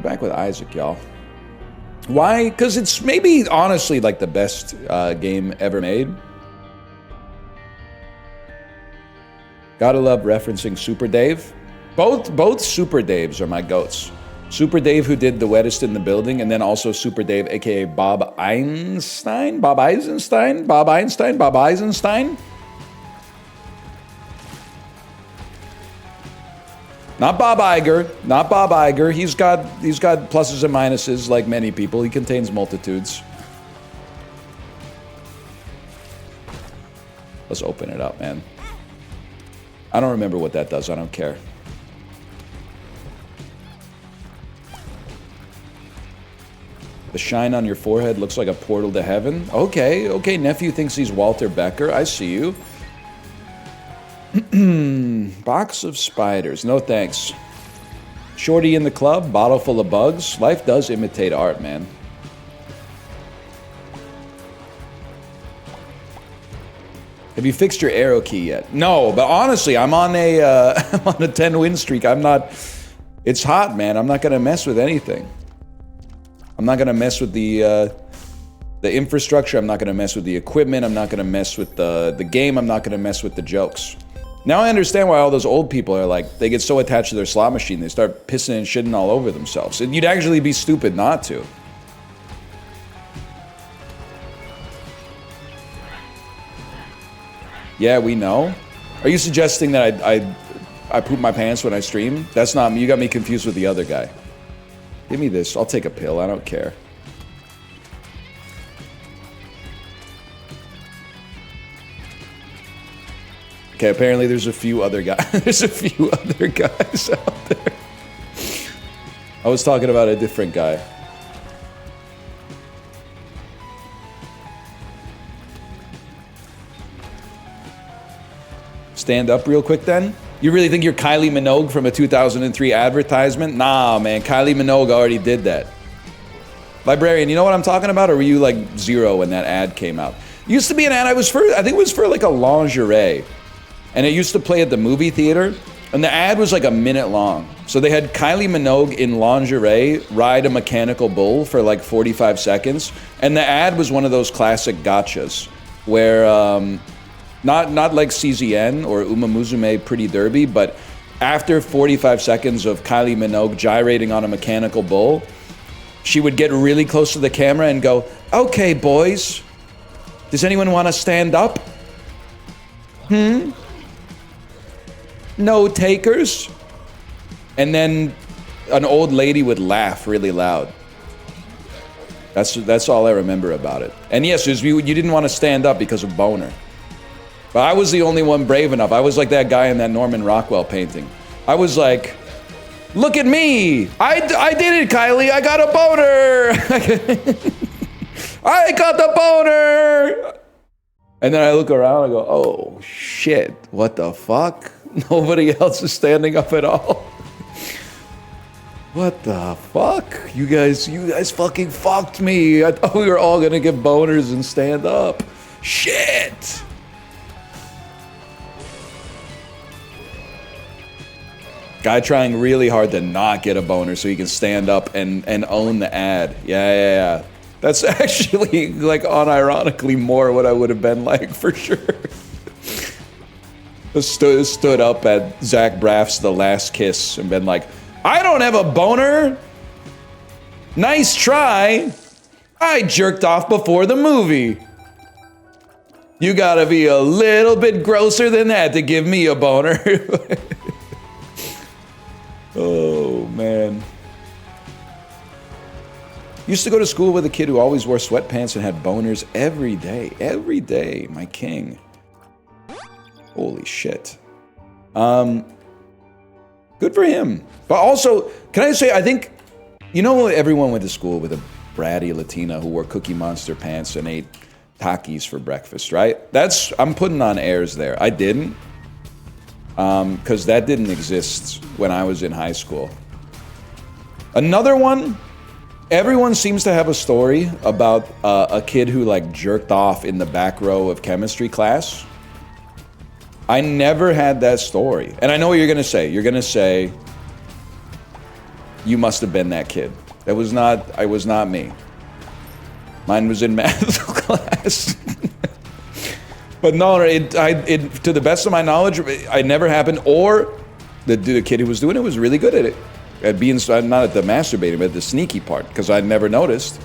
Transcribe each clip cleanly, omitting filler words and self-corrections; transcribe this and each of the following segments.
Back with Isaac, y'all. Why? Because it's maybe, honestly, like the best game ever made. Gotta love referencing Super Dave. Both Super Daves are my goats. Super Dave, who did The Wettest in the Building, and then also Super Dave, aka Bob Einstein? Bob Eisenstein? Bob Einstein? Bob Eisenstein? Not Bob Iger. Not Bob Iger. He's got pluses and minuses like many people. He contains multitudes. Let's open it up, man. I don't remember what that does. I don't care. The shine on your forehead looks like a portal to heaven. Okay, okay. Nephew thinks he's Walter Becker. I see you. Box of spiders. No thanks. Shorty in the club. Bottle full of bugs. Life does imitate art, man. Have you fixed your arrow key yet? No, but honestly, I'm on a I'm on a 10 win streak. I'm not. It's hot, man. I'm not gonna mess with anything. I'm not gonna mess with the infrastructure. I'm not gonna mess with the equipment. I'm not gonna mess with the game. I'm not gonna mess with the jokes. Now I understand why all those old people are like, they get so attached to their slot machine, they start pissing and shitting all over themselves. And you'd actually be stupid not to. Yeah, we know. Are you suggesting that I poop my pants when I stream? That's not me. You got me confused with the other guy. Give me this. I'll take a pill. I don't care. Okay, apparently there's a few other guys. There's a few other guys out there. I was talking about a different guy. Stand up real quick then? You really think you're Kylie Minogue from a 2003 advertisement? Nah, man, Kylie Minogue already did that. Librarian, you know what I'm talking about? Or were you like 0 when that ad came out? It used to be an ad, I think it was for like a lingerie. And it used to play at the movie theater, and the ad was like a minute long. So they had Kylie Minogue in lingerie ride a mechanical bull for like 45 seconds, and the ad was one of those classic gotchas, where not like CZN or Uma Musume Pretty Derby, but after 45 seconds of Kylie Minogue gyrating on a mechanical bull, she would get really close to the camera and go, "Okay, boys, does anyone want to stand up? No takers?" And then an old lady would laugh really loud. That's all I remember about it. And yes, it was, you didn't want to stand up because of boner. But I was the only one brave enough. I was like that guy in that Norman Rockwell painting. I was like, "Look at me! I did it, Kylie! I got a boner! I got the boner!" And then I look around and go, "Oh shit, what the fuck? Nobody else is standing up at all. What the fuck? You guys fucking fucked me. I thought we were all gonna get boners and stand up. Shit." Guy trying really hard to not get a boner so he can stand up and own the ad. Yeah. That's actually, like, unironically more what I would have been like, for sure. Stood up at Zach Braff's The Last Kiss and been like, "I don't have a boner. Nice try. I jerked off before the movie. You gotta be a little bit grosser than that to give me a boner." Oh, man. Used to go to school with a kid who always wore sweatpants and had boners every day. Every day, my king. Holy shit. Good for him. But also, can I say, I think, you know, everyone went to school with a bratty Latina who wore Cookie Monster pants and ate Takis for breakfast, right? I'm putting on airs there. I didn't. Because that didn't exist when I was in high school. Another one, everyone seems to have a story about a kid who like jerked off in the back row of chemistry class. I never had that story. And I know what you're gonna say. You're gonna say, you must have been that kid. I was not me. Mine was in math class. But no, to the best of my knowledge, it never happened. Or the kid who was doing it was really good at it. At being, not at the masturbating, but at the sneaky part, because I'd never noticed.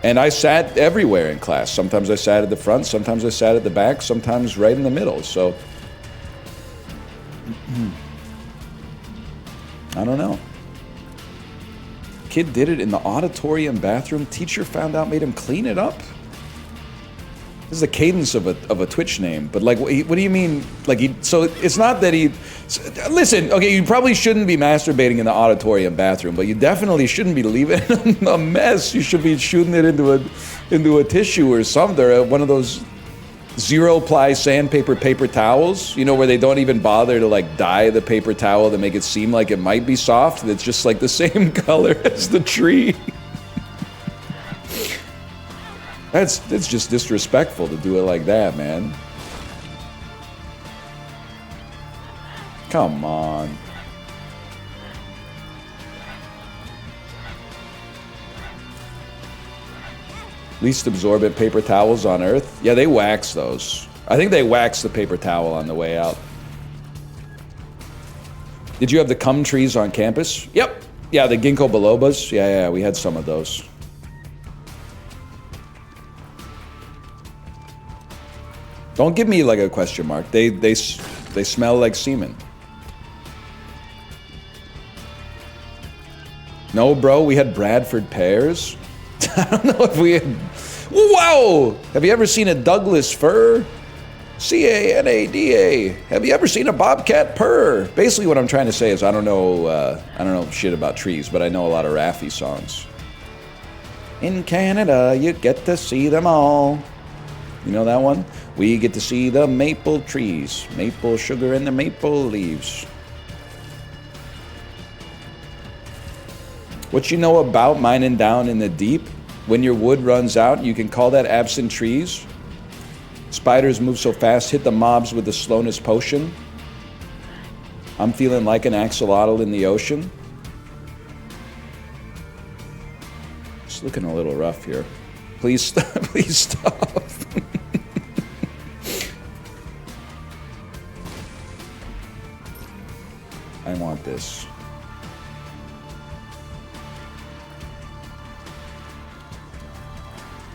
And I sat everywhere in class. Sometimes I sat at the front, sometimes I sat at the back, sometimes right in the middle. So, I don't know. Kid did it in the auditorium bathroom. Teacher found out, made him clean it up. This is the cadence of a Twitch name, but like, what do you mean? Like, so it's not that he. Listen, okay, you probably shouldn't be masturbating in the auditorium bathroom, but you definitely shouldn't be leaving it a mess. You should be shooting it into a tissue or something, or one of those zero-ply sandpaper paper towels. You know, where they don't even bother to like dye the paper towel to make it seem like it might be soft. That's just like the same color as the tree. That's just disrespectful to do it like that, man. Come on. Least absorbent paper towels on Earth? Yeah, they wax those. I think they wax the paper towel on the way out. Did you have the cum trees on campus? Yep. Yeah, the ginkgo bilobas. Yeah, we had some of those. Don't give me like a question mark. They smell like semen. No, bro, we had Bradford pears. I don't know if we had. Wow! Have you ever seen a Douglas fir? C-A-N-A-D-A. Have you ever seen a bobcat purr? Basically, what I'm trying to say is I don't know shit about trees, but I know a lot of Raffi songs. In Canada, you get to see them all. You know that one? We get to see the maple trees, maple sugar and the maple leaves. What you know about mining down in the deep? When your wood runs out, you can call that absent trees. Spiders move so fast, hit the mobs with the slowness potion. I'm feeling like an axolotl in the ocean. It's looking a little rough here. Please stop. Please stop. I want this.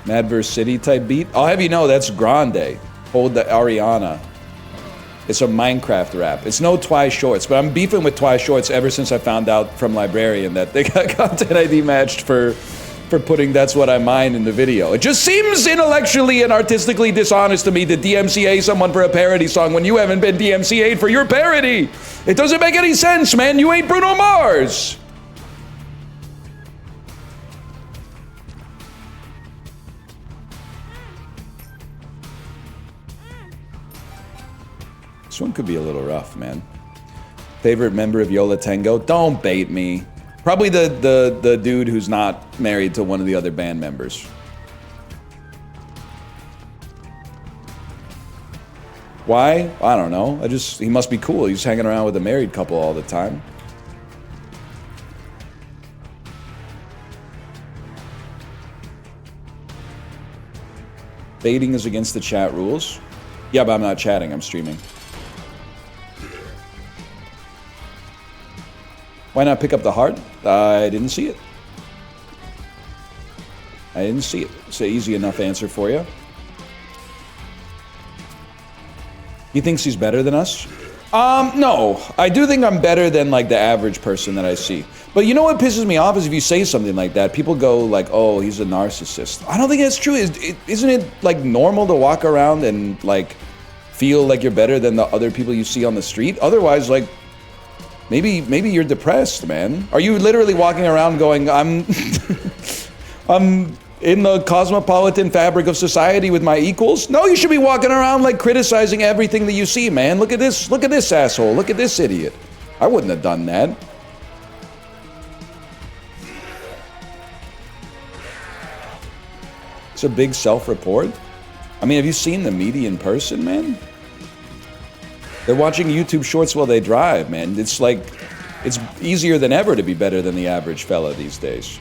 Madverse City type beat. I'll have you know that's Grande. Hold the Ariana. It's a Minecraft rap. It's no Twice Shorts, but I'm beefing with Twice Shorts ever since I found out from Librarian that they got content ID matched for putting That's What I Mine in the video. It just seems intellectually and artistically dishonest to me to DMCA someone for a parody song when you haven't been DMCA'd for your parody. It doesn't make any sense, man. You ain't Bruno Mars. This one could be a little rough, man. Favorite member of Yola Tango? Don't bait me. Probably the dude who's not married to one of the other band members. Why? I don't know. He must be cool. He's hanging around with a married couple all the time. Baiting is against the chat rules. Yeah, but I'm not chatting, I'm streaming. Why not pick up the heart? I didn't see it. I didn't see it. It's an easy enough answer for you. He thinks he's better than us? No. I do think I'm better than like the average person that I see. But you know what pisses me off is if you say something like that, people go like, oh, he's a narcissist. I don't think that's true. Isn't it like normal to walk around and like feel like you're better than the other people you see on the street? Otherwise, like, maybe you're depressed, man. Are you literally walking around going, I'm in the cosmopolitan fabric of society with my equals? No, you should be walking around like criticizing everything that you see, man. Look at this asshole. Look at this idiot. I wouldn't have done that. It's a big self-report. I mean, have you seen the median person, man? They're watching YouTube shorts while they drive, man. It's like, It's easier than ever to be better than the average fella these days.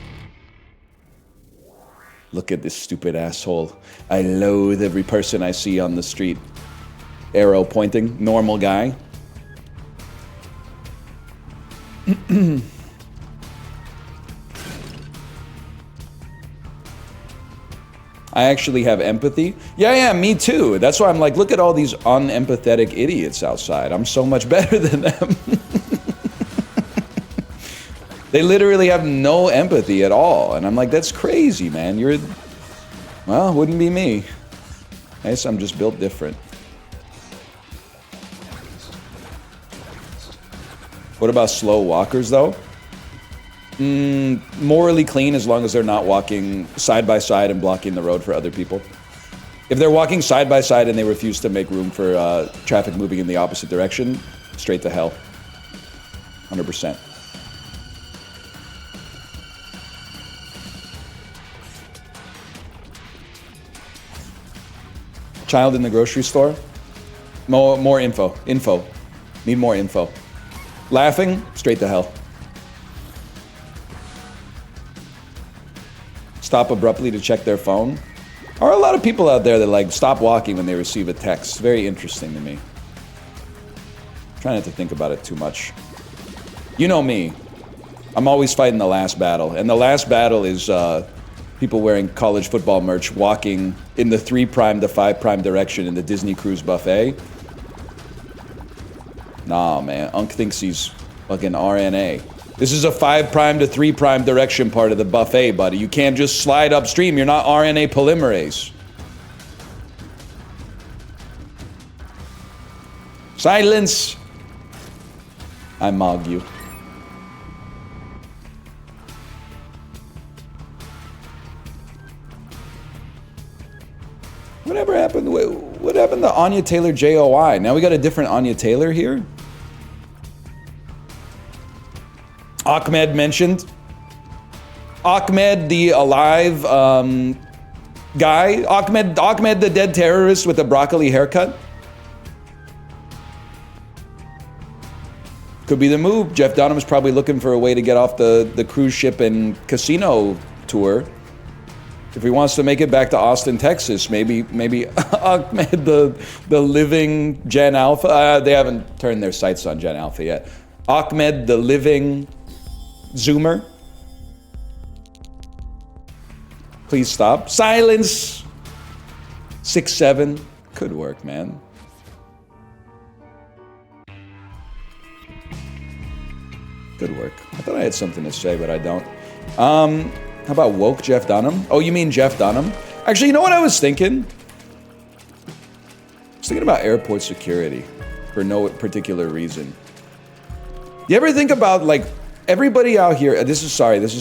Look at this stupid asshole. I loathe every person I see on the street. Arrow pointing, normal guy. I actually have empathy. Yeah, me too. That's why I'm like, look at all these unempathetic idiots outside. I'm so much better than them. They literally have no empathy at all. And I'm like, that's crazy, man. Well, wouldn't be me. I guess I'm just built different. What about slow walkers, though? Morally clean as long as they're not walking side by side and blocking the road for other people. If they're walking side by side and they refuse to make room for traffic moving in the opposite direction, straight to hell. 100%. Child in the grocery store? More info. Need more info. Laughing? Straight to hell. Stop abruptly to check their phone? Are a lot of people out there that like stop walking when they receive a text? Very interesting to me. Try not to think about it too much. You know me. I'm always fighting the last battle. And the last battle is people wearing college football merch walking in the 3' to 5' direction in the Disney Cruise buffet. Nah, man. Unc thinks he's fucking RNA. This is a 5' to 3' direction part of the buffet, buddy. You can't just slide upstream. You're not RNA polymerase. Silence! I mog you. Whatever happened? What happened to Anya Taylor JOI? Now we got a different Anya Taylor here? Ahmed mentioned. Ahmed, the alive guy. Ahmed, the dead terrorist with the broccoli haircut. Could be the move. Jeff Dunham's probably looking for a way to get off the cruise ship and casino tour. If he wants to make it back to Austin, Texas, maybe Ahmed, the living Gen Alpha. They haven't turned their sights on Gen Alpha yet. Ahmed, the living Zoomer. Please stop. Silence. 6'7". Could work, man. Good work. I thought I had something to say, but I don't. How about woke Jeff Dunham? Oh, you mean Jeff Dunham? Actually, you know what I was thinking? I was thinking about airport security for no particular reason. You ever think about, like, everybody out here, this is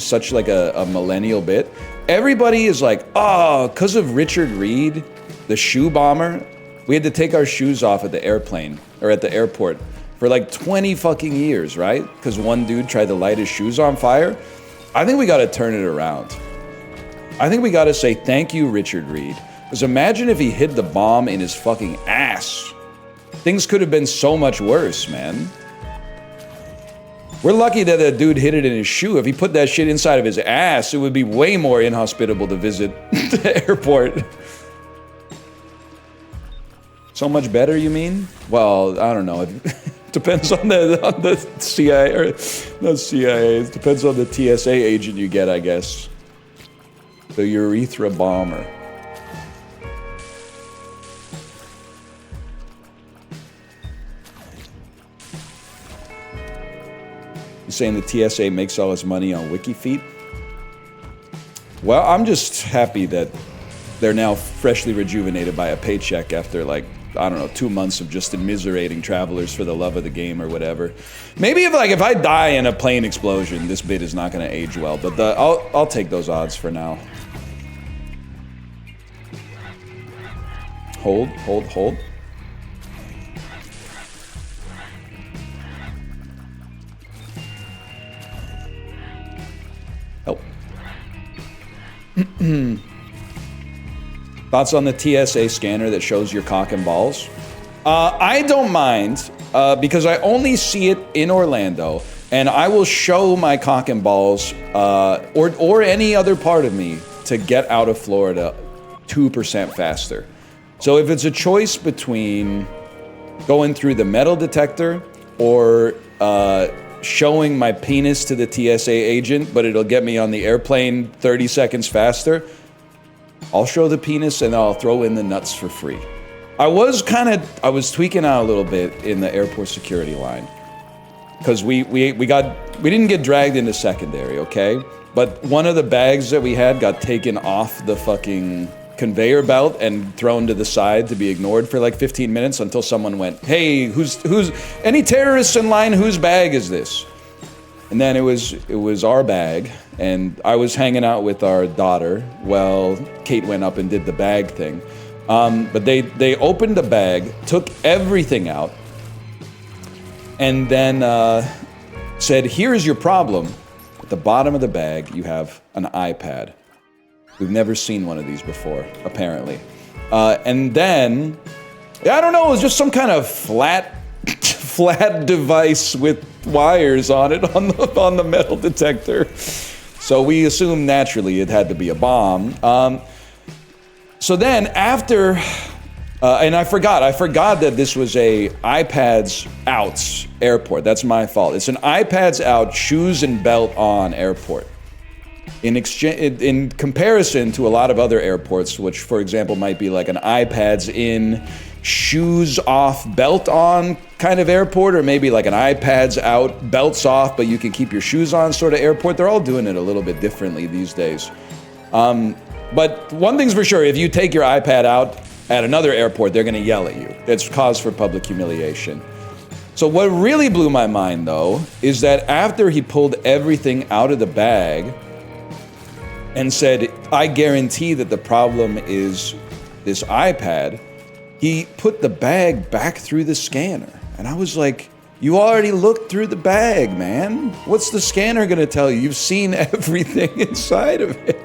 such like a millennial bit. Everybody is like, oh, because of Richard Reed, the shoe bomber, we had to take our shoes off at the airplane, or at the airport, for like 20 fucking years, right? Because one dude tried to light his shoes on fire. I think we gotta turn it around. I think we gotta say, thank you, Richard Reed. Because imagine if he hid the bomb in his fucking ass. Things could have been so much worse, man. We're lucky that that dude hid it in his shoe. If he put that shit inside of his ass, it would be way more inhospitable to visit the airport. So much better, you mean? Well, I don't know. It depends on the CIA, or not CIA. It depends on the TSA agent you get, I guess. The urethra bomber. You saying the TSA makes all its money on WikiFeet? Well, I'm just happy that they're now freshly rejuvenated by a paycheck after, like, I don't know, 2 months of just immiserating travelers for the love of the game or whatever. Maybe if I die in a plane explosion, this bit is not going to age well. But I'll take those odds for now. Hold. Oh. Thoughts on the TSA scanner that shows your cock and balls? I don't mind, because I only see it in Orlando, And I will show my cock and balls, or any other part of me, to get out of Florida 2% faster. So if it's a choice between going through the metal detector or showing my penis to the TSA agent, but it'll get me on the airplane 30 seconds faster, I'll show the penis and I'll throw in the nuts for free. I was tweaking out a little bit in the airport security line. Because we didn't get dragged into secondary, okay? But one of the bags that we had got taken off the fucking conveyor belt and thrown to the side to be ignored for like 15 minutes until someone went, hey, who's any terrorists in line, whose bag is this? And then it was our bag, and I was hanging out with our daughter while Kate went up and did the bag thing. But they opened the bag, took everything out, and then said, here's your problem. At the bottom of the bag, you have an iPad. We've never seen one of these before, apparently. And then, I don't know, it was just some kind of flat device with wires on it on the metal detector. So we assumed naturally it had to be a bomb. So then after, and I forgot that this was a iPads out airport. That's my fault. It's an iPads out, shoes and belt on airport. In comparison to a lot of other airports, which for example might be like an iPads in, shoes off, belt on kind of airport, or maybe like an iPads out, belts off, but you can keep your shoes on sort of airport. They're all doing it a little bit differently these days. But one thing's for sure, if you take your iPad out at another airport, they're gonna yell at you. It's cause for public humiliation. So what really blew my mind though, is that after he pulled everything out of the bag and said, I guarantee that the problem is this iPad, he put the bag back through the scanner. And I was like, you already looked through the bag, man. What's the scanner gonna tell you? You've seen everything inside of it.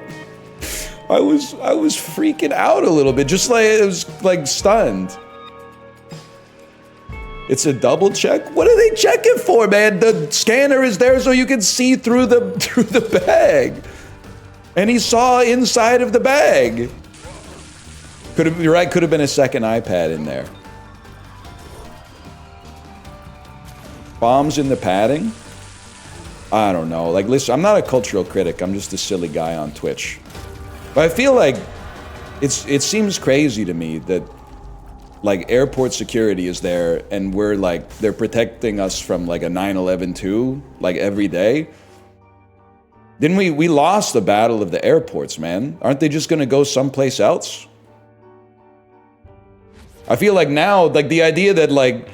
I was freaking out a little bit, just like, it was like stunned. It's a double check? What are they checking for, man? The scanner is there so you can see through the bag. And he saw inside of the bag. You're right, could have been a second iPad in there. Bombs in the padding? I don't know. Like, listen, I'm not a cultural critic. I'm just a silly guy on Twitch. But I feel like it seems crazy to me that like airport security is there and we're like, they're protecting us from like a 9/11 too, like every day. Didn't we lost the battle of the airports, man. Aren't they just gonna go someplace else? I feel like now, like the idea that like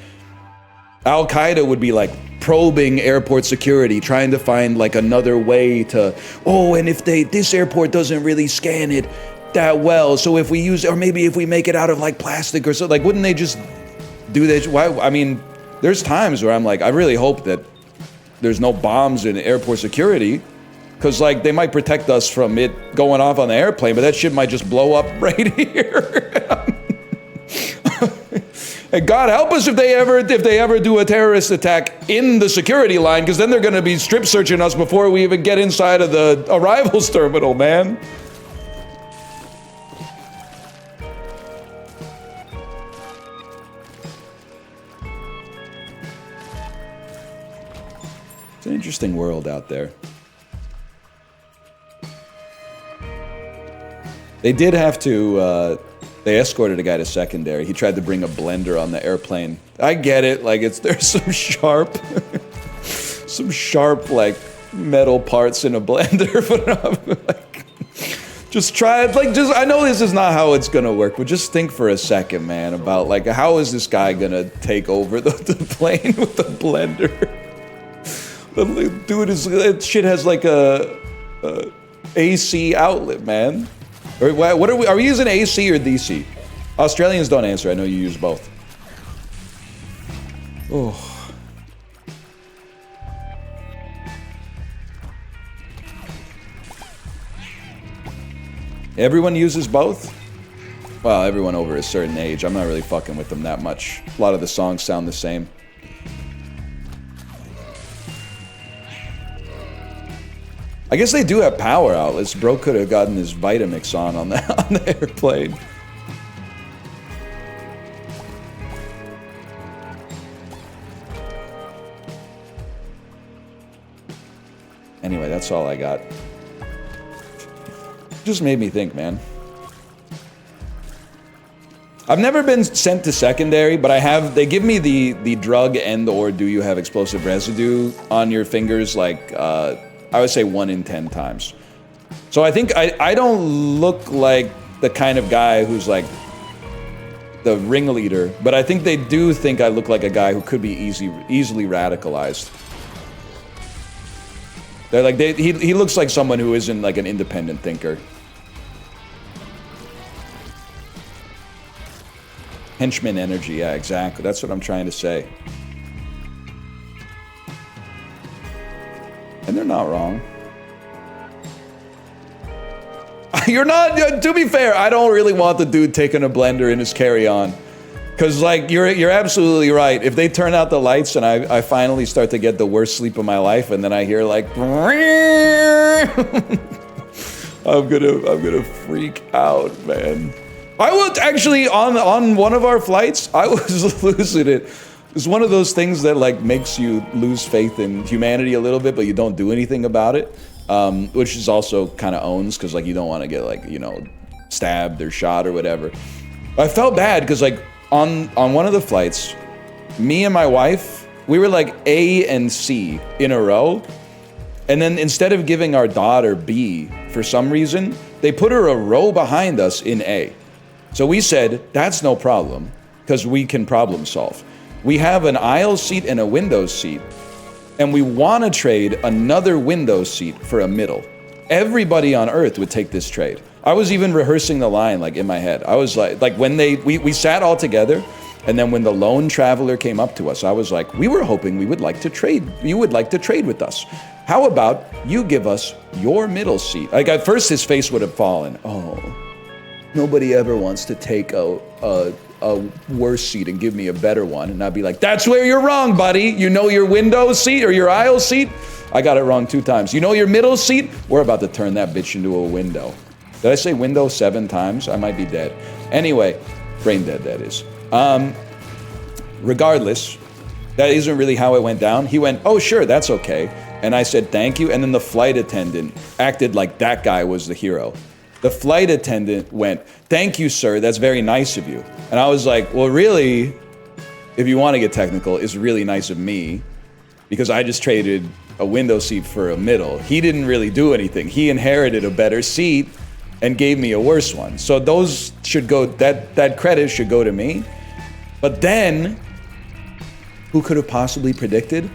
Al-Qaeda would be like probing airport security, trying to find like another way to, oh, and if this airport doesn't really scan it that well, so if we use, or maybe if we make it out of like plastic or something, like wouldn't they just do that? Why? I mean, there's times where I'm like, I really hope that there's no bombs in airport security, because like they might protect us from it going off on the airplane, but that shit might just blow up right here. And God help us if they ever do a terrorist attack in the security line, because then they're going to be strip searching us before we even get inside of the arrivals terminal, man. It's an interesting world out there. They did have to, they escorted a guy to secondary. He tried to bring a blender on the airplane. I get it, like there's some sharp like metal parts in a blender, but I'm like, just try it, like I know this is not how it's gonna work, but just think for a second, man, about like how is this guy gonna take over the plane with the blender? Dude, that shit has like a AC outlet, man. Or what are we using AC or DC? Australians don't answer, I know you use both. Oh. Everyone uses both? Well, everyone over a certain age. I'm not really fucking with them that much. A lot of the songs sound the same. I guess they do have power outlets. Bro could have gotten his Vitamix on the airplane. Anyway, that's all I got. Just made me think, man. I've never been sent to secondary, but I have. They give me the drug and or do you have explosive residue on your fingers like I would say 1 in 10 times. So I think I don't look like the kind of guy who's like the ringleader, but I think they do think I look like a guy who could be easily radicalized. They're like he looks like someone who isn't like an independent thinker. Henchman energy, yeah, exactly. That's what I'm trying to say. And they're not wrong. You're not, to be fair, I don't really want the dude taking a blender in his carry-on. Because, like, you're absolutely right. If they turn out the lights and I finally start to get the worst sleep of my life and then I hear, like, I'm gonna freak out, man. I was actually on one of our flights. I was losing it. It's one of those things that like makes you lose faith in humanity a little bit, but you don't do anything about it, which is also kind of owns because like you don't want to get like stabbed or shot or whatever. I felt bad because like on one of the flights, me and my wife, we were like A and C in a row, and then instead of giving our daughter B for some reason, they put her a row behind us in A. So we said, that's no problem, because we can problem solve. We have an aisle seat and a window seat, and we want to trade another window seat for a middle. Everybody on Earth would take this trade. I was even rehearsing the line, like, in my head. I was like when we sat all together, and then when the lone traveler came up to us, I was like, we were hoping we would like to trade. You would like to trade with us. How about you give us your middle seat? Like, at first his face would have fallen. Oh. Nobody ever wants to take a worse seat and give me a better one. And I'd be like, that's where you're wrong, buddy. You know your window seat or your aisle seat? I got it wrong 2 times. You know your middle seat? We're about to turn that bitch into a window. Did I say window 7 times? I might be dead. Anyway, brain dead, that is. Regardless, that isn't really how it went down. He went, oh, sure, that's okay. And I said, thank you. And then the flight attendant acted like that guy was the hero. The flight attendant went, thank you, sir, that's very nice of you. And I was like, well, really, if you want to get technical, it's really nice of me because I just traded a window seat for a middle. He didn't really do anything. He inherited a better seat and gave me a worse one. So those should go, that credit should go to me. But then, who could have possibly predicted?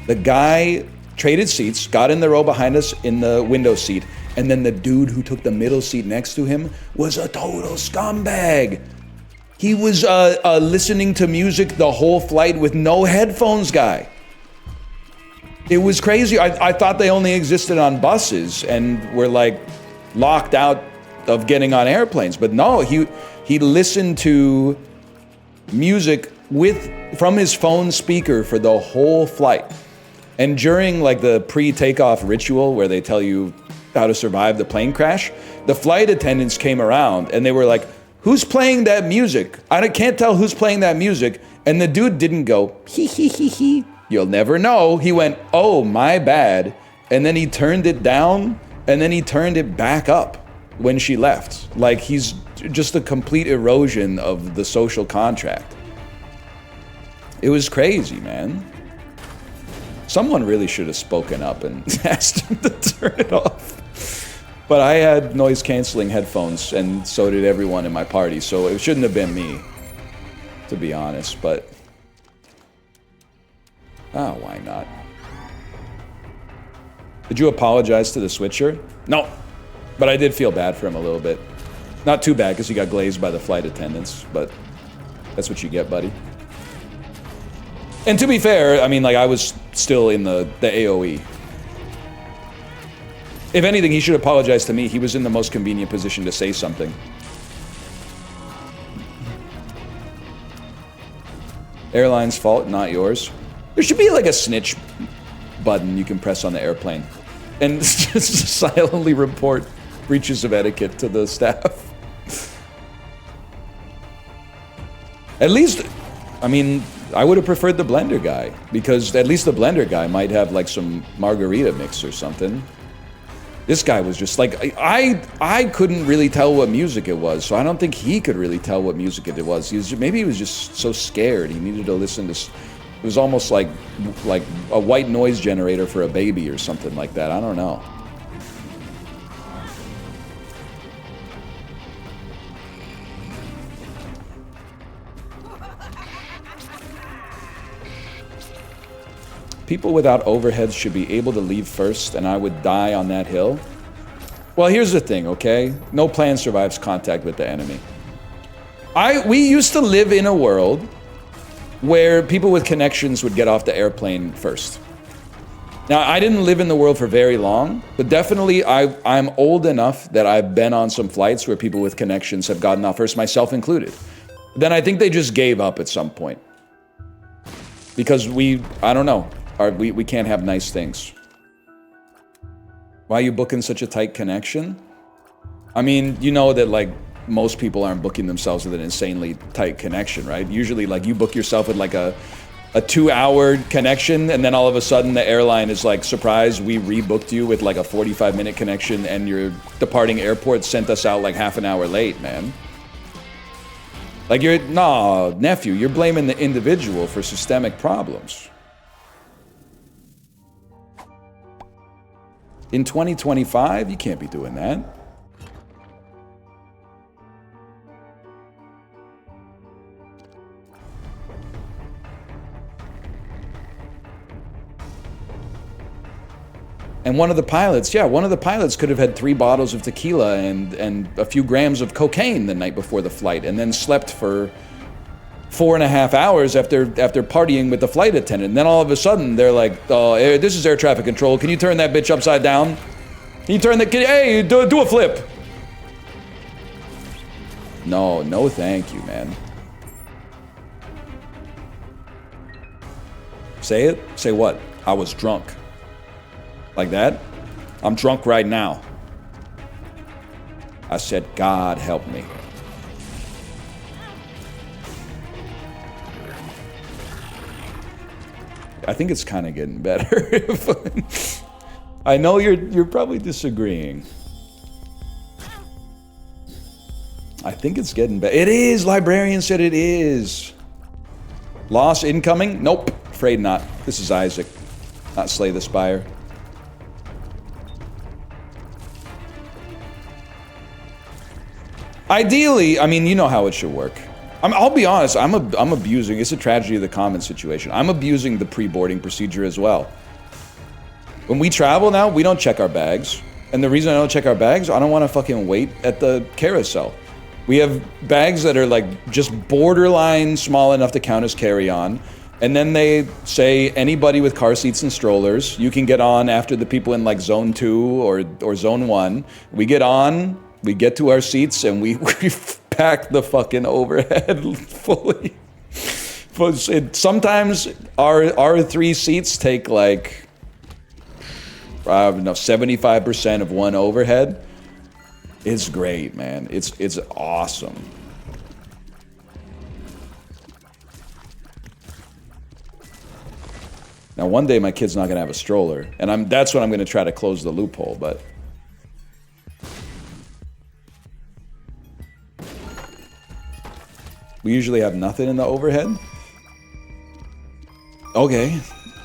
The guy traded seats, got in the row behind us in the window seat, and then the dude who took the middle seat next to him was a total scumbag. He was listening to music the whole flight with no headphones, guy. It was crazy. I thought they only existed on buses and were like locked out of getting on airplanes. But no, he listened to music from his phone speaker for the whole flight. And during like the pre-takeoff ritual where they tell you how to survive the plane crash, the flight attendants came around and they were like, who's playing that music? I can't tell who's playing that music. And the dude didn't go, hee hee hee hee. You'll never know. He went, oh, my bad. And then he turned it down and then he turned it back up when she left. Like he's just a complete erosion of the social contract. It was crazy, man. Someone really should have spoken up and asked him to turn it off. But I had noise-canceling headphones, and so did everyone in my party, so it shouldn't have been me, to be honest, but... why not? Did you apologize to the switcher? No, but I did feel bad for him a little bit. Not too bad, because he got glazed by the flight attendants, but that's what you get, buddy. And to be fair, I mean, like, I was still in the AOE. If anything, he should apologize to me. He was in the most convenient position to say something. Airline's fault, not yours. There should be like a snitch button you can press on the airplane. and just silently report breaches of etiquette to the staff. At least, I mean, I would have preferred the blender guy, because at least the blender guy might have like some margarita mix or something. This guy was just like, I couldn't really tell what music it was, so I don't think he could really tell what music it was. Maybe he was just so scared he needed to listen to, it was almost like a white noise generator for a baby or something like that. I don't know. People without overheads should be able to leave first, and I would die on that hill. Well, here's the thing, okay? No plan survives contact with the enemy. We used to live in a world where people with connections would get off the airplane first. Now, I didn't live in the world for very long, but definitely I'm old enough that I've been on some flights where people with connections have gotten off first, myself included. Then I think they just gave up at some point. Because I don't know. We can't have nice things. Why are you booking such a tight connection? I mean, you know that like most people aren't booking themselves with an insanely tight connection, right? Usually like you book yourself with like a 2-hour connection, and then all of a sudden the airline is like, surprise, we rebooked you with like a 45-minute connection, and your departing airport sent us out like half an hour late, man. Like nah, nephew, you're blaming the individual for systemic problems. In 2025, you can't be doing that. And one of the pilots could have had 3 bottles of tequila and a few grams of cocaine the night before the flight, and then slept for 4.5 hours after partying with the flight attendant. And then all of a sudden they're like, "Oh, this is air traffic control. Can you turn that bitch upside down? Can you turn the? Hey, do a flip." No, thank you, man. Say it. Say what? I was drunk. Like that? I'm drunk right now. I said, God help me. I think it's kind of getting better. I know you're probably disagreeing. I think it's getting better. It is. Librarian said it is. Loss incoming? Nope. Afraid not. This is Isaac, not Slay the Spire. Ideally, I mean, you know how it should work. I'll be honest, I'm abusing, it's a tragedy of the commons situation. I'm abusing the pre-boarding procedure as well. When we travel now, we don't check our bags. And the reason I don't check our bags, I don't want to fucking wait at the carousel. We have bags that are like just borderline small enough to count as carry-on. And then they say anybody with car seats and strollers, you can get on after the people in like zone 2 or zone 1. We get on, we get to our seats, and we pack the fucking overhead fully. Sometimes our 3 seats take like, I don't know, 75% of one overhead. It's great, man. It's awesome. Now, one day my kid's not gonna have a stroller, and that's when I'm gonna try to close the loophole, but. We usually have nothing in the overhead. Okay.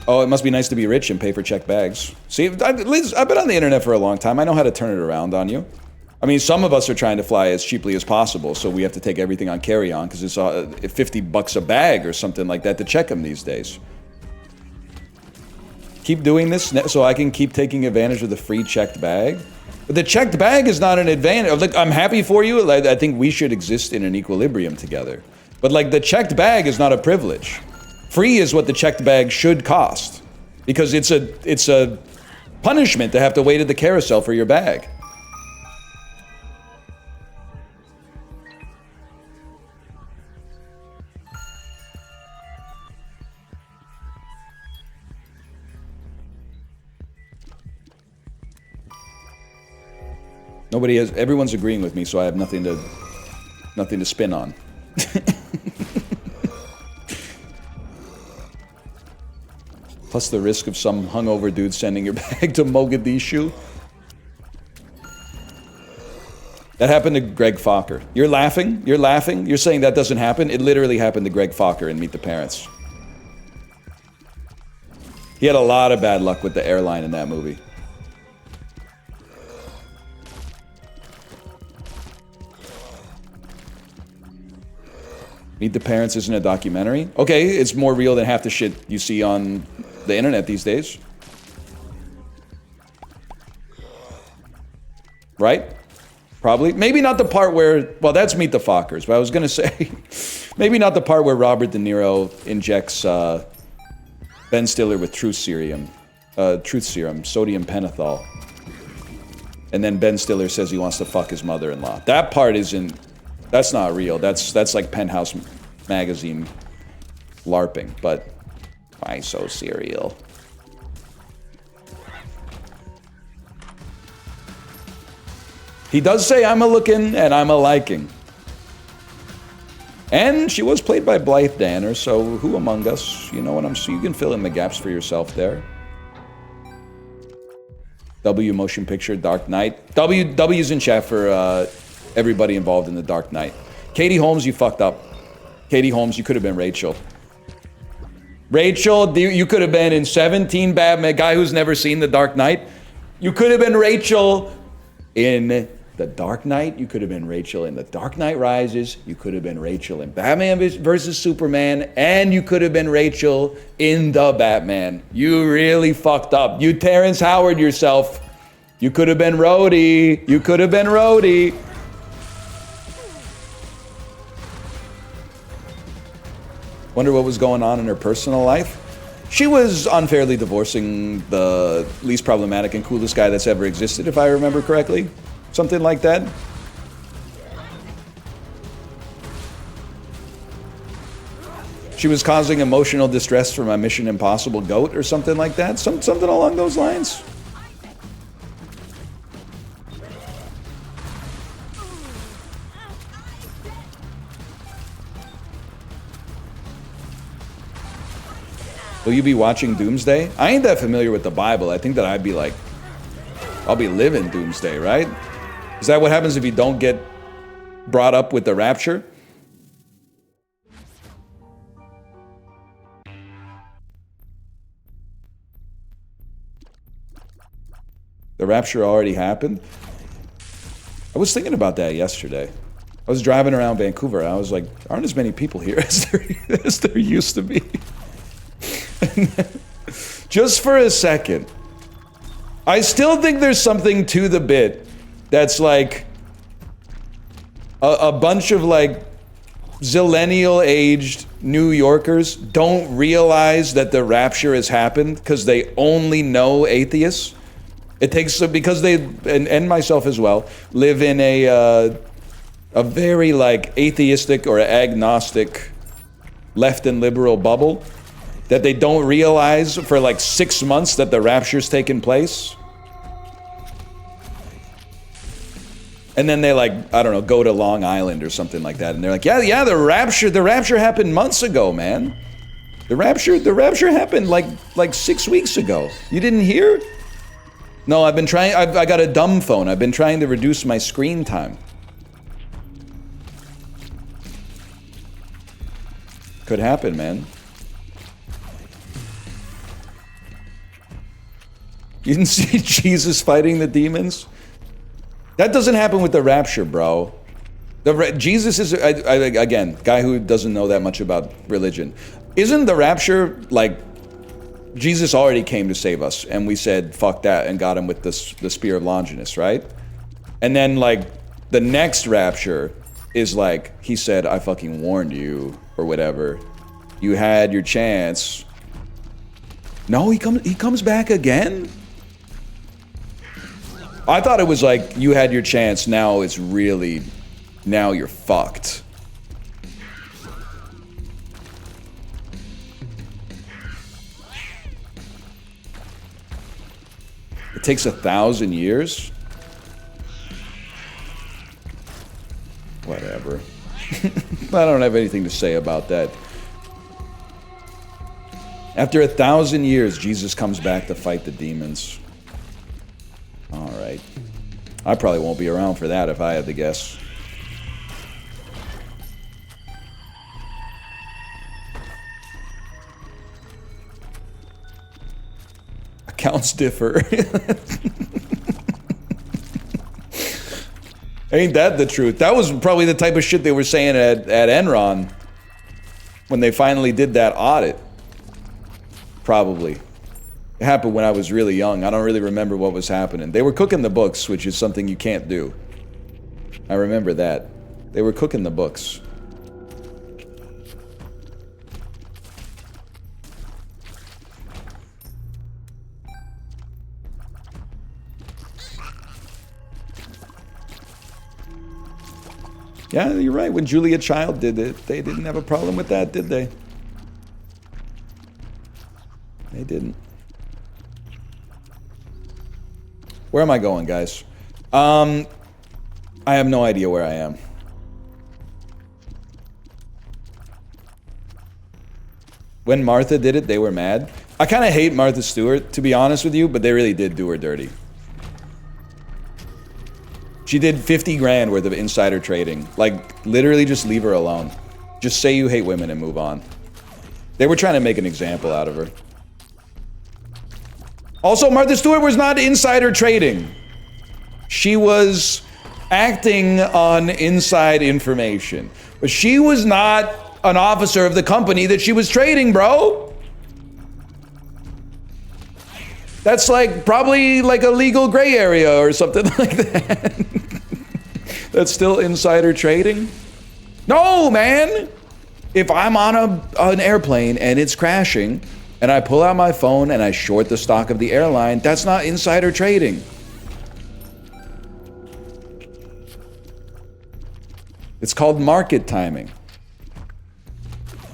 Oh, it must be nice to be rich and pay for checked bags. See, I've been on the internet for a long time. I know how to turn it around on you. I mean, some of us are trying to fly as cheaply as possible, so we have to take everything on carry-on because it's $50 a bag or something like that to check them these days. Keep doing this so I can keep taking advantage of the free checked bag. But the checked bag is not an advantage. Like, I'm happy for you. Like, I think we should exist in an equilibrium together. But like, the checked bag is not a privilege. Free is what the checked bag should cost, because it's a punishment to have to wait at the carousel for your bag. Nobody has. Everyone's agreeing with me, so I have nothing to spin on. Plus the risk of some hungover dude sending your bag to Mogadishu. That happened to Greg Fokker. You're laughing? You're laughing? You're saying that doesn't happen? It literally happened to Greg Fokker in Meet the Parents. He had a lot of bad luck with the airline in that movie. Meet the Parents isn't a documentary? Okay, it's more real than half the shit you see on the internet these days. Right? Probably. Maybe not the part where, well, that's Meet the Fockers, but I was gonna say, maybe not the part where Robert De Niro injects Ben Stiller with truth serum, sodium pentothal. And then Ben Stiller says he wants to fuck his mother-in-law. That part isn't, that's not real. That's like Penthouse magazine LARPing, but why so serial? He does say I'm a looking and I'm a liking. And she was played by Blythe Danner, so who among us? You know what I'm saying? You can fill in the gaps for yourself there. W motion picture, Dark Knight. W's in chat for everybody involved in the Dark Knight. Katie Holmes, you fucked up. Katie Holmes, you could have been Rachel. Rachel, you could have been in 17 Batman, guy who's never seen the Dark Knight. You could have been Rachel in The Dark Knight. You could have been Rachel in The Dark Knight Rises. You could have been Rachel in Batman versus Superman. And you could have been Rachel in The Batman. You really fucked up. You Terrence Howard yourself. You could have been Rhodey. You could have been Rhodey. Wonder what was going on in her personal life. She was unfairly divorcing the least problematic and coolest guy that's ever existed, if I remember correctly. Something like that. She was causing emotional distress for my Mission Impossible goat or something like that. Something along those lines. Will you be watching Doomsday? I ain't that familiar with the Bible. I think that I'd be like, I'll be living Doomsday, right? Is that what happens if you don't get brought up with the rapture? The rapture already happened? I was thinking about that yesterday. I was driving around Vancouver. I was like, aren't as many people here as there used to be. Just for a second, I still think there's something to the bit that's like a bunch of like zillennial aged New Yorkers don't realize that the rapture has happened because they only know atheists. It takes, because they, and myself as well, live in a very like atheistic or agnostic left and liberal bubble, that they don't realize for like 6 months that the rapture's taken place. And then they like, I don't know, go to Long Island or something like that. And they're like, yeah, the rapture happened months ago, man. The rapture happened like 6 weeks ago. You didn't hear? No, I've been trying, I got a dumb phone. I've been trying to reduce my screen time. Could happen, man. You didn't see Jesus fighting the demons? That doesn't happen with the rapture, bro. Jesus is, again, guy who doesn't know that much about religion. Isn't the rapture, like, Jesus already came to save us, and we said, fuck that, and got him with the spear of Longinus, right? And then, like, the next rapture is like, he said, I fucking warned you, or whatever. You had your chance. No, he comes back again? I thought it was like, you had your chance, now it's really, now you're fucked. It takes 1,000 years? Whatever. I don't have anything to say about that. After 1,000 years, Jesus comes back to fight the demons. All right. I probably won't be around for that if I had to guess. Accounts differ. Ain't that the truth? That was probably the type of shit they were saying at Enron when they finally did that audit. Probably. It happened when I was really young. I don't really remember what was happening. They were cooking the books, which is something you can't do. I remember that. They were cooking the books. Yeah, you're right. When Julia Child did it, they didn't have a problem with that, did they? They didn't. Where am I going, guys? I have no idea where I am. When Martha did it, they were mad. I kind of hate Martha Stewart, to be honest with you, but they really did do her dirty. She did 50 grand worth of insider trading. Like, literally just leave her alone. Just say you hate women and move on. They were trying to make an example out of her. Also, Martha Stewart was not insider trading. She was acting on inside information. But she was not an officer of the company that she was trading, bro. That's like probably like a legal gray area or something like that. That's still insider trading? No, man! If I'm on an airplane and it's crashing, and I pull out my phone and I short the stock of the airline, that's not insider trading. It's called market timing.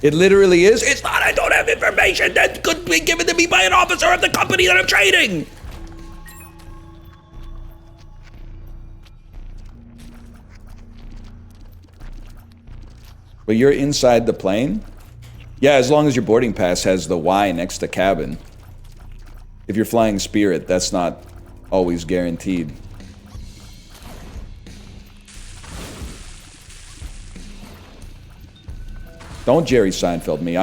It literally is. It's not, I don't have information that could be given to me by an officer of the company that I'm trading. But you're inside the plane? Yeah, as long as your boarding pass has the Y next to cabin. If you're flying Spirit, that's not always guaranteed. Don't Jerry Seinfeld me.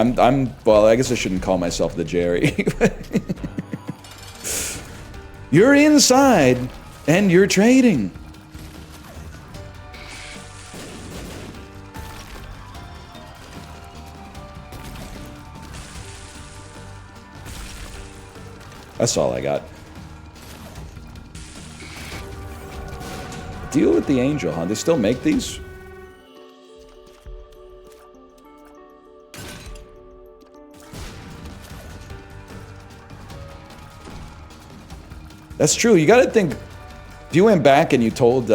Well, I guess I shouldn't call myself the Jerry. You're inside and you're trading. That's all I got. Deal with the Angel, huh? They still make these? That's true. You gotta think, if you went back and you told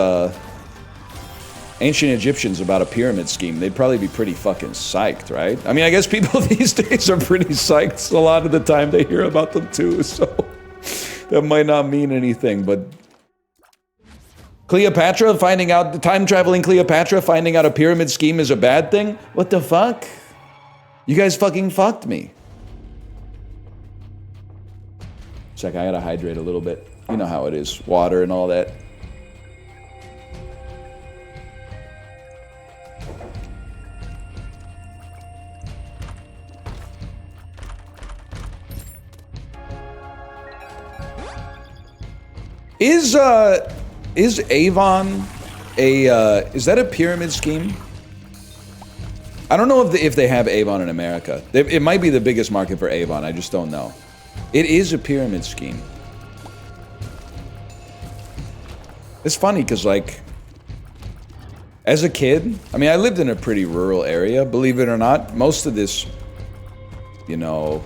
ancient Egyptians about a pyramid scheme, they'd probably be pretty fucking psyched, right? I mean, I guess people these days are pretty psyched a lot of the time they hear about them too, so that might not mean anything, but Cleopatra finding out, the time-traveling Cleopatra finding out a pyramid scheme is a bad thing? What the fuck? You guys fucking fucked me. Check, I gotta hydrate a little bit. You know how it is, water and all that. Is Avon is that a pyramid scheme? I don't know if they have Avon in America. It might be the biggest market for Avon, I just don't know. It is a pyramid scheme. It's funny because, like, as a kid, I mean, I lived in a pretty rural area, believe it or not. Most of this, you know,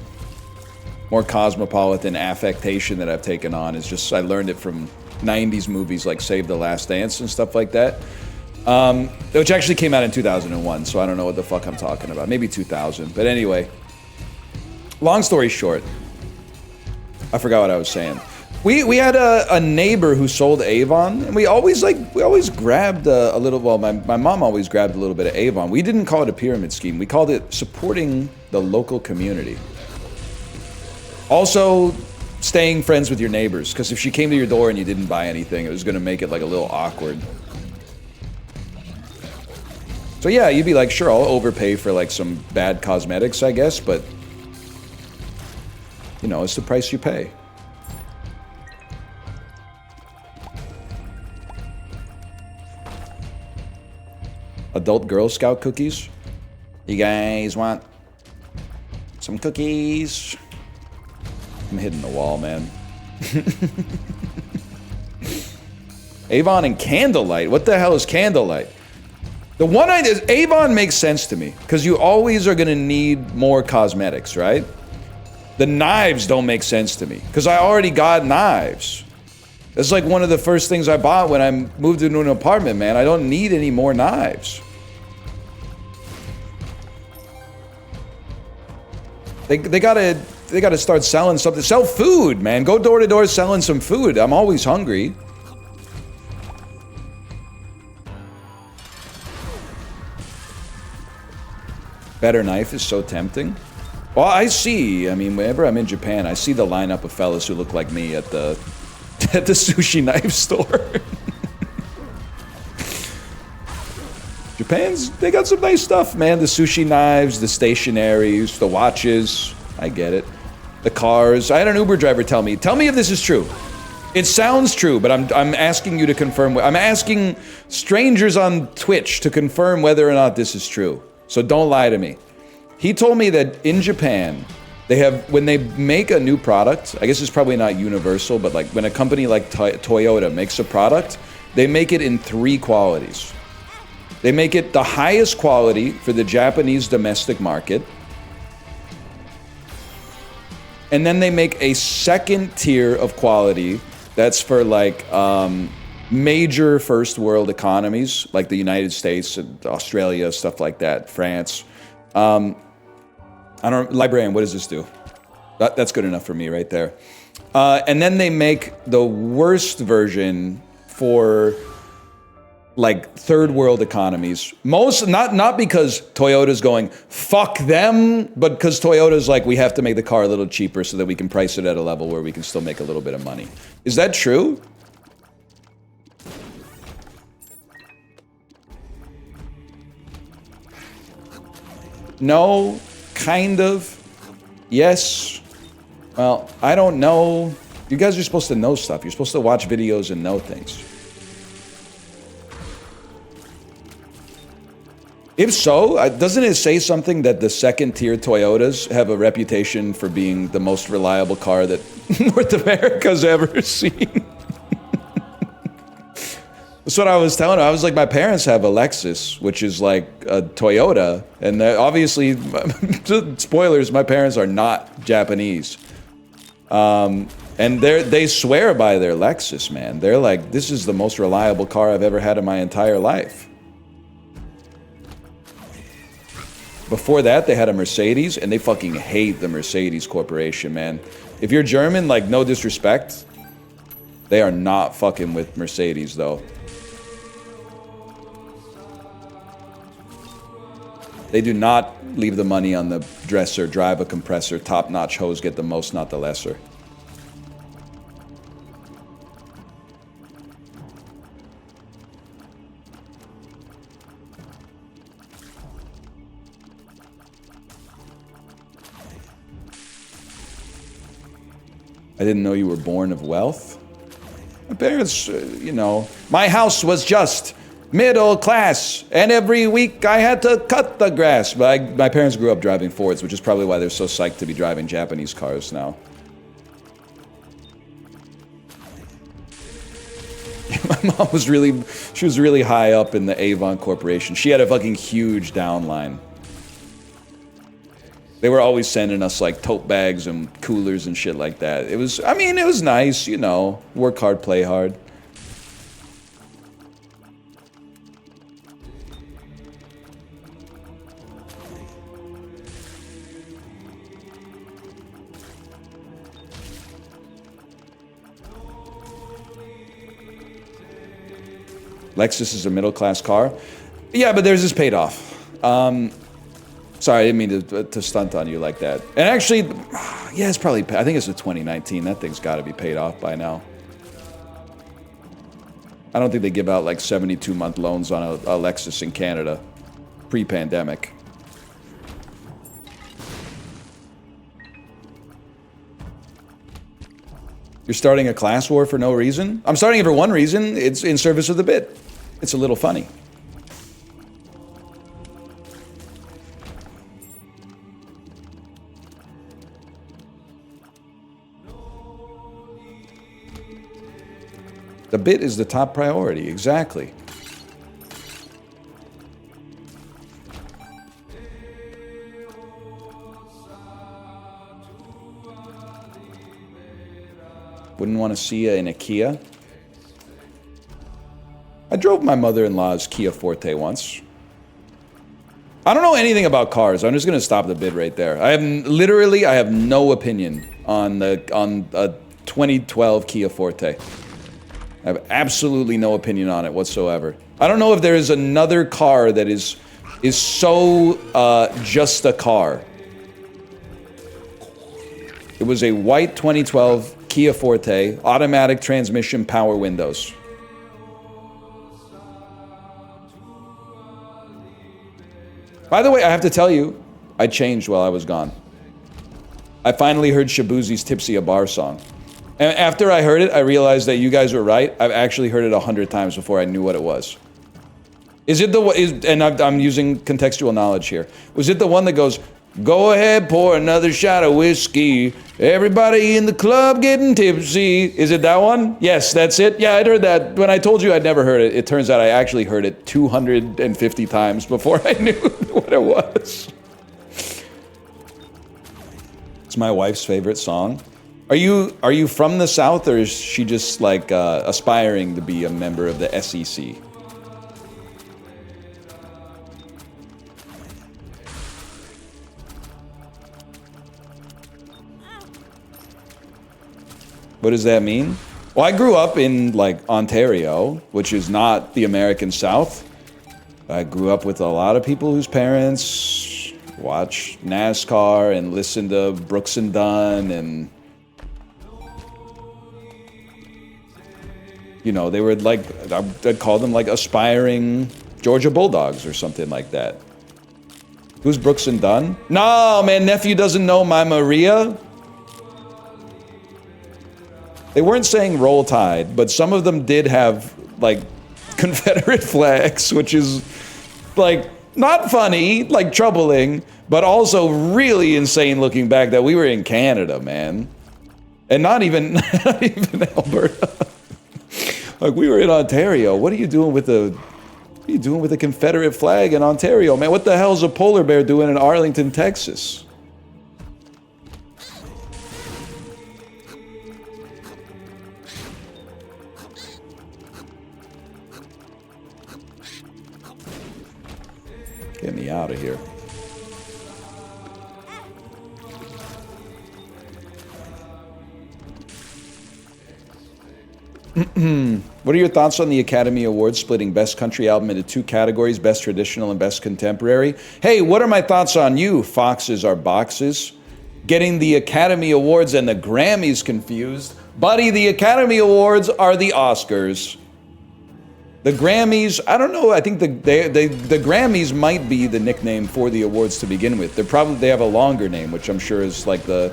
more cosmopolitan affectation that I've taken on is just, I learned it from 90s movies like Save the Last Dance and stuff like that. Which actually came out in 2001, so I don't know what the fuck I'm talking about. Maybe 2000, but anyway. Long story short, I forgot what I was saying. We had a neighbor who sold Avon, and we always grabbed a little. Well, my mom always grabbed a little bit of Avon. We didn't call it a pyramid scheme. We called it supporting the local community. Also, staying friends with your neighbors, because if she came to your door and you didn't buy anything, it was going to make it like a little awkward. So yeah, you'd be like, sure, I'll overpay for like some bad cosmetics, I guess, but you know, it's the price you pay. Adult Girl Scout cookies? You guys want some cookies? I'm hitting the wall, man. Avon and Candlelight. What the hell is Candlelight? The one idea is Avon makes sense to me because you always are going to need more cosmetics, right? The knives don't make sense to me because I already got knives. That's like one of the first things I bought when I moved into an apartment, man. I don't need any more knives. They gotta start selling something. Sell food, man. Go door to door selling some food. I'm always hungry. Better knife is so tempting. Well, I mean, whenever I'm in Japan, I see the lineup of fellas who look like me at the sushi knife store. They got some nice stuff, man. The sushi knives, the stationaries, the watches. I get it. The cars. I had an Uber driver tell me if this is true. It sounds true, but I'm asking you to confirm. I'm asking strangers on Twitch to confirm whether or not this is true. So don't lie to me. He told me that in Japan, when they make a new product, I guess it's probably not universal, but like when a company like Toyota makes a product, they make it in 3 qualities. They make it the highest quality for the Japanese domestic market. And then they make a second tier of quality that's for like major first world economies, like the United States and Australia, stuff like that, France. Librarian, what does this do? That's good enough for me right there. And then they make the worst version for like third world economies. Not because Toyota's going, fuck them, but because Toyota's like, we have to make the car a little cheaper so that we can price it at a level where we can still make a little bit of money. Is that true? No, kind of. Yes. Well, I don't know. You guys are supposed to know stuff. You're supposed to watch videos and know things. If so, doesn't it say something that the second tier Toyotas have a reputation for being the most reliable car that North America's ever seen? That's what I was telling her. I was like, my parents have a Lexus, which is like a Toyota. And obviously, spoilers, my parents are not Japanese. And they swear by their Lexus, man. They're like, this is the most reliable car I've ever had in my entire life. Before that, they had a Mercedes, and they fucking hate the Mercedes Corporation, man. If you're German, like, no disrespect, they are not fucking with Mercedes, though. They do not leave the money on the dresser, drive a compressor, top-notch hose, get the most, not the lesser. I didn't know you were born of wealth. My parents, you know, my house was just middle class, and every week I had to cut the grass. But my parents grew up driving Fords, which is probably why they're so psyched to be driving Japanese cars now. My mom was really high up in the Avon Corporation. She had a fucking huge downline. They were always sending us like tote bags and coolers and shit like that. It was nice, you know, work hard, play hard. Lexus is a middle-class car. Yeah, but theirs is paid off. Sorry, I didn't mean to stunt on you like that. And actually, yeah, it's probably, I think it's a 2019. That thing's got to be paid off by now. I don't think they give out like 72-month loans on a Lexus in Canada, pre-pandemic. You're starting a class war for no reason? I'm starting it for one reason. It's in service of the bit. It's a little funny. The bit is the top priority, exactly. Wouldn't want to see in a Kia. I drove my mother-in-law's Kia Forte once. I don't know anything about cars. I'm just going to stop the bid right there. I have no opinion on a 2012 Kia Forte. I have absolutely no opinion on it whatsoever. I don't know if there is another car that is so just a car. It was a white 2012 Kia Forte, automatic transmission, power windows. By the way, I have to tell you, I changed while I was gone. I finally heard Shabuzi's Tipsy a Bar song. And after I heard it, I realized that you guys were right. I've actually heard it 100 times before I knew what it was. Is it and I'm using contextual knowledge here. Was it the one that goes, go ahead, pour another shot of whiskey. Everybody in the club getting tipsy. Is it that one? Yes, that's it. Yeah, I'd heard that. When I told you I'd never heard it, it turns out I actually heard it 250 times before I knew what it was. It's my wife's favorite song. Are you from the South, or is she just like aspiring to be a member of the SEC? What does that mean? Well, I grew up in like Ontario, which is not the American South. I grew up with a lot of people whose parents watch NASCAR and listen to Brooks and Dunn, and you know, they were like, I'd call them like aspiring Georgia Bulldogs or something like that. Who's Brooks and Dunn? No, man, nephew doesn't know my Maria. They weren't saying Roll Tide, but some of them did have like Confederate flags, which is like not funny, like troubling, but also really insane looking back that we were in Canada, man. And not even Alberta. Like, we were in Ontario. What are you doing with a Confederate flag in Ontario, man? What the hell's a polar bear doing in Arlington, Texas? Get me out of here. What are your thoughts on the Academy Awards splitting Best Country Album into two categories, Best Traditional and Best Contemporary? Hey, what are my thoughts on you, foxes are boxes? Getting the Academy Awards and the Grammys confused. Buddy, the Academy Awards are the Oscars. The Grammys, I don't know, I think the Grammys might be the nickname for the awards to begin with. They have a longer name, which I'm sure is like the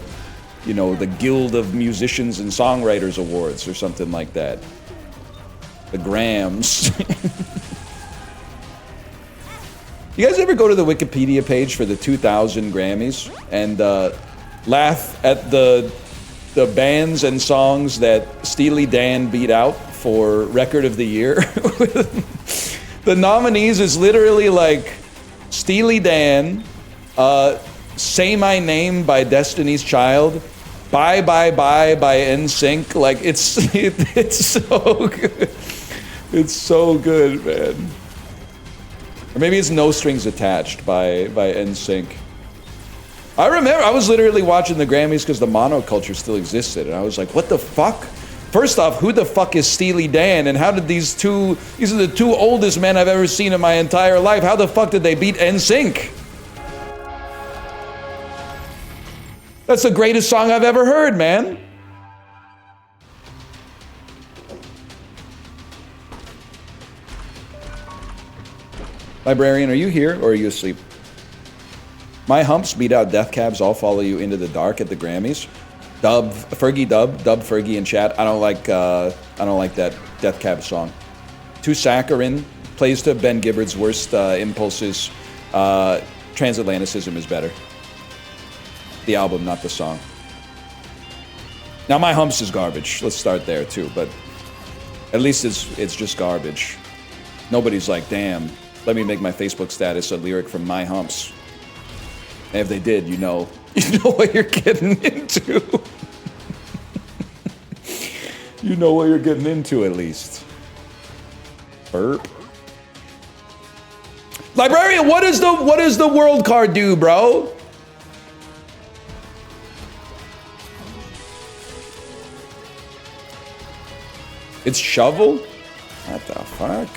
Guild of Musicians and Songwriters Awards or something like that. The Grams. You guys ever go to the Wikipedia page for the 2000 Grammys and laugh at the bands and songs that Steely Dan beat out for Record of the Year? The nominees is literally like Steely Dan, Say My Name by Destiny's Child, Bye Bye Bye by NSYNC. Like, it's so good. It's so good, man. Or maybe it's No Strings Attached by NSYNC. I remember I was literally watching the Grammys because the monoculture still existed, and I was like, what the fuck? First off, who the fuck is Steely Dan, and how did these are the two oldest men I've ever seen in my entire life. How the fuck did they beat NSYNC? That's the greatest song I've ever heard, man. Librarian, are you here or are you asleep? My humps beat out Death Cabs. I'll follow you into the dark at the Grammys. Dub Fergie in chat. I don't like that Death Cab song. Too saccharine. Plays to Ben Gibbard's worst impulses. Transatlanticism is better. The album, not the song. Now my humps is garbage. Let's start there too. But at least it's just garbage. Nobody's like, damn. Let me make my Facebook status a lyric from My Humps. And if they did, you know what you're getting into. You know what you're getting into, at least. Burp. Librarian, what does the world card do, bro? It's shovel? What the fuck?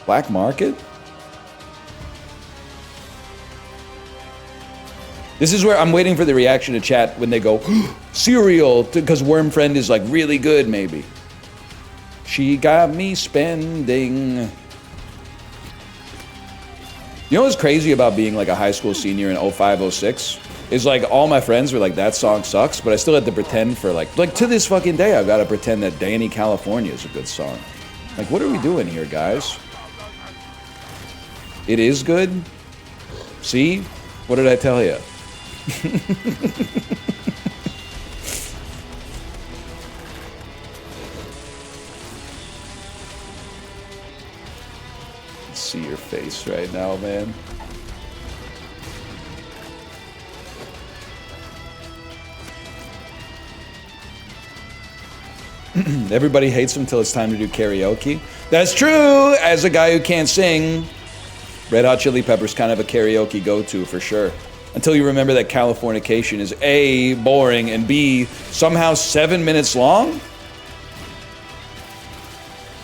Black market? This is where I'm waiting for the reaction to chat when they go, cereal, because Worm Friend is like really good, maybe. She got me spending. You know what's crazy about being like a high school senior in 05, 06? Is like all my friends were like, that song sucks, but I still had to pretend for like to this fucking day, I've got to pretend that Danny California is a good song. Like, what are we doing here, guys? It is good? See? What did I tell you? See your face right now, man. Everybody hates him until it's time to do karaoke. That's true! As a guy who can't sing, Red Hot Chili Peppers kind of a karaoke go-to for sure. Until you remember that Californication is A, boring, and B, somehow 7 minutes long?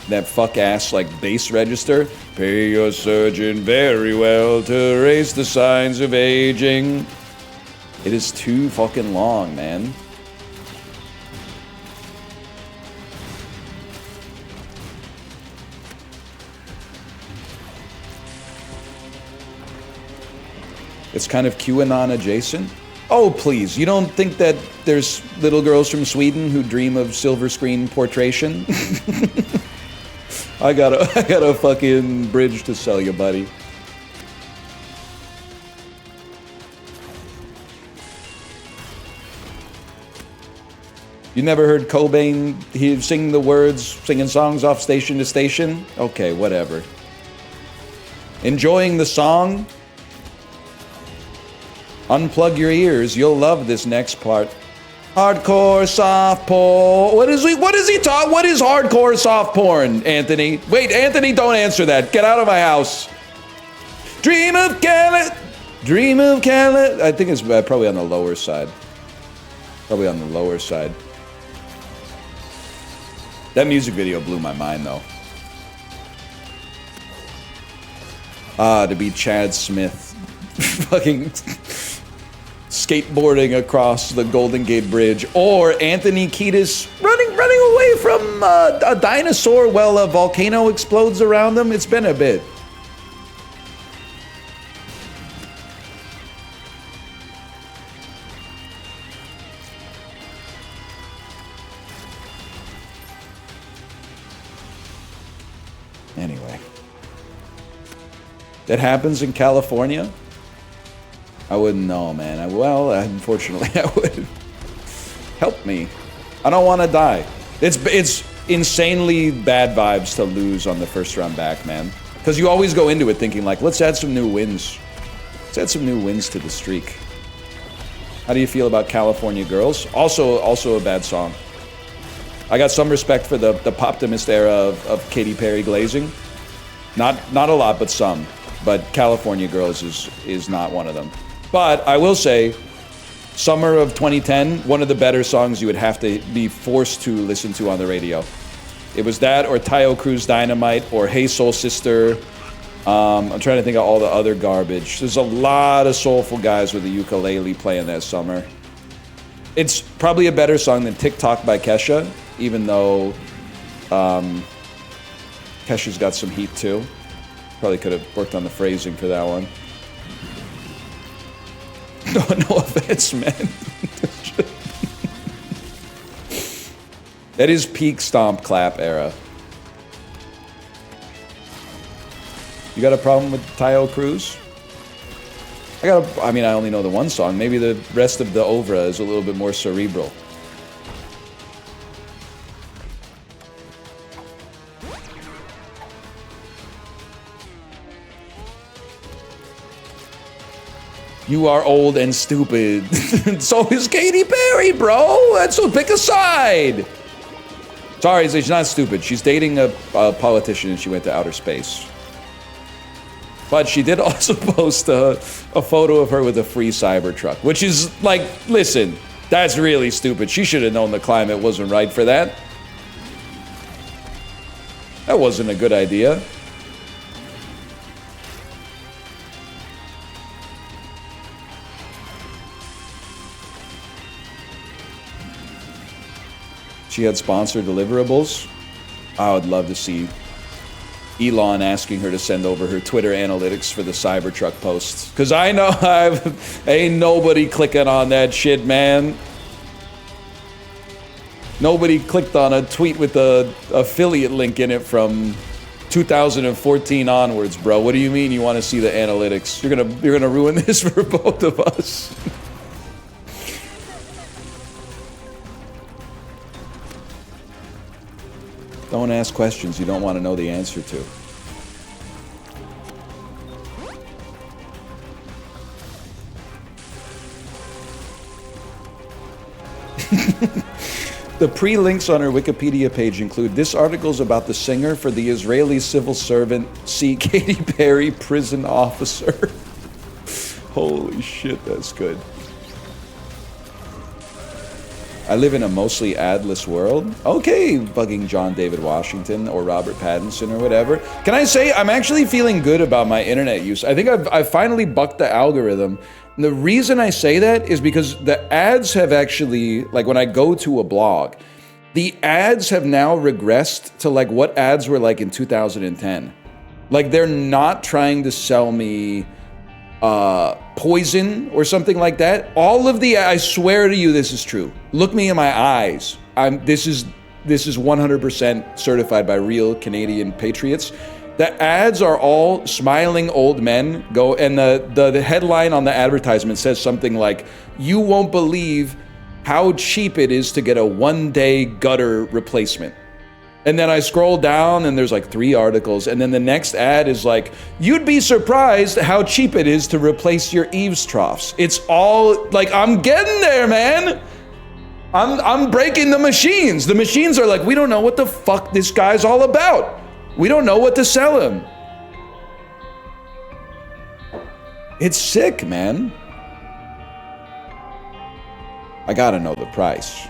That fuck-ass, like, bass register. Pay your surgeon very well to erase the signs of aging. It is too fucking long, man. It's kind of QAnon adjacent. Oh, please. You don't think that there's little girls from Sweden who dream of silver screen portraiture? I got a fucking bridge to sell you, buddy. You never heard Cobain sing the words, singing songs off station to station? Okay, whatever. Enjoying the song? Unplug your ears. You'll love this next part. Hardcore soft porn. What is he talking? What is hardcore soft porn, Anthony? Wait, Anthony, don't answer that. Get out of my house. Dream of Cali. Dream of Cali. I think it's probably on the lower side. Probably on the lower side. That music video blew my mind, though. To be Chad Smith. Fucking skateboarding across the Golden Gate Bridge, or Anthony Kiedis running away from a dinosaur while a volcano explodes around them. It's been a bit. Anyway, that happens in California. I wouldn't know, man. Unfortunately, I would. Help me. I don't want to die. It's insanely bad vibes to lose on the first round back, man. Because you always go into it thinking, like, let's add some new wins. Let's add some new wins to the streak. How do you feel about California Girls? Also a bad song. I got some respect for the Poptimist era of Katy Perry glazing. Not a lot, but some. But California Girls is not one of them. But I will say, Summer of 2010, one of the better songs you would have to be forced to listen to on the radio. It was that, or Tayo Cruz Dynamite, or Hey Soul Sister. I'm trying to think of all the other garbage. There's a lot of soulful guys with a ukulele playing that summer. It's probably a better song than TikTok by Kesha, even though Kesha's got some heat too. Probably could have worked on the phrasing for that one. No offense, man. That is peak stomp clap era. You got a problem with Tayo Cruz? I mean, I only know the one song. Maybe the rest of the Ovra is a little bit more cerebral. You are old and stupid. So is Katy Perry, bro. So pick a side. Sorry, she's not stupid. She's dating a politician and she went to outer space. But she did also post a photo of her with a free Cybertruck, which is like, listen, that's really stupid. She should have known the climate wasn't right for that. That wasn't a good idea. She had sponsored deliverables. I would love to see Elon asking her to send over her Twitter analytics for the Cybertruck posts. Because I know ain't nobody clicking on that shit, man. Nobody clicked on a tweet with the affiliate link in it from 2014 onwards, bro. What do you mean you want to see the analytics? You're gonna ruin this for both of us. Don't ask questions you don't want to know the answer to. The pre-links on her Wikipedia page include this article's about the singer for the Israeli civil servant, see Katy Perry prison officer. Holy shit, that's good. I live in a mostly adless world. Okay, bugging John David Washington or Robert Pattinson or whatever. Can I say I'm actually feeling good about my internet use? I think I've finally bucked the algorithm. And the reason I say that is because the ads have actually, like when I go to a blog, the ads have now regressed to like what ads were like in 2010. Like they're not trying to sell me poison or something like that. All of the, I swear to you, this is true. Look me in my eyes. This is 100% certified by real Canadian patriots. The ads are all smiling old men go, and the headline on the advertisement says something like, "You won't believe how cheap it is to get a one-day gutter replacement." And then I scroll down and there's like 3 articles, and then the next ad is like, "You'd be surprised how cheap it is to replace your eaves troughs." It's all like, I'm getting there, man. I'm breaking the machines. The machines are like, we don't know what the fuck this guy's all about. We don't know what to sell him. It's sick, man. I gotta know the price.